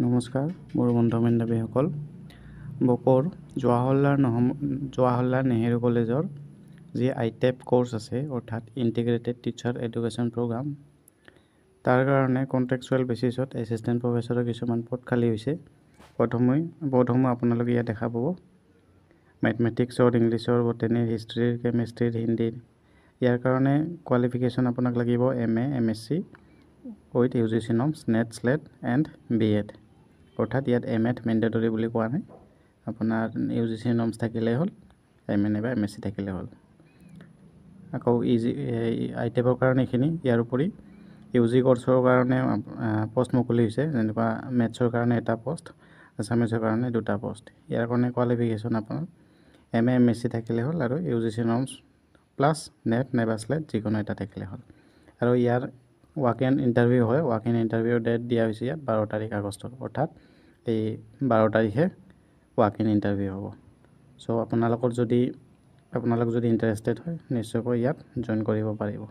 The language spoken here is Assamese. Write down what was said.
নমস্কাৰ মোৰ বন্ধু বান্ধৱীসকল বকৰ জৱাহৰলাল নেহেৰু কলেজৰ যি আইটেপ কোৰ্চ আছে অৰ্থাৎ ইণ্টিগ্ৰেটেড টিচাৰ এডুকেশ্যন প্ৰগ্ৰাম তাৰ কাৰণে কণ্ট্ৰেকচুৱেল বেচিছত এছিষ্টেণ্ট প্ৰফেচৰৰ কিছুমান পদ খালী হৈছে। পদসমূহ আপোনালোকে ইয়াত দেখা পাব। মেথমেটিক্সৰ, ইংলিছৰ, বটানীৰ, হিষ্ট্ৰীৰ, কেমেষ্ট্ৰীৰ, হিন্দীৰ। ইয়াৰ কাৰণে কোৱালিফিকেশ্যন আপোনাক লাগিব MA, MSc with UGC norms, net, slate and BEd। অৰ্থাৎ ইয়াত MA মেণ্ডেটৰী বুলি কোৱা নাই, আপোনাৰ UGC নৰ্মছ থাকিলেই হ'ল, MA নাইবা MSc থাকিলে হ'ল। আকৌ আইটেপৰ কাৰণে এইখিনি। ইয়াৰ উপৰি UG কৰ্চৰ কাৰণে পষ্ট মুকলি হৈছে, যেনেকুৱা মেথছৰ কাৰণে এটা পষ্ট, আছামিছৰ কাৰণে দুটা পষ্ট। ইয়াৰ কাৰণে কোৱালিফিকেশ্যন আপোনাৰ MA, MSc থাকিলে হ'ল আৰু UGC নৰ্মছ প্লাছ নেট নাইবা স্লেট যিকোনো এটা থাকিলে হ'ল। আৰু ইয়াৰ ৱাক ইন ইণ্টাৰভিউ হয়। ৱাক ইন ইণ্টাৰভিউৰ ডেট দিয়া হৈছে ইয়াত 12 তাৰিখ আগষ্টৰ, অৰ্থাৎ এই 12 তাৰিখে ৱাক ইন ইণ্টাৰভিউ হ'ব। চ' আপোনালোক যদি ইণ্টাৰেষ্টেড হয় নিশ্চয়কৈ ইয়াত জইন কৰিব পাৰিব।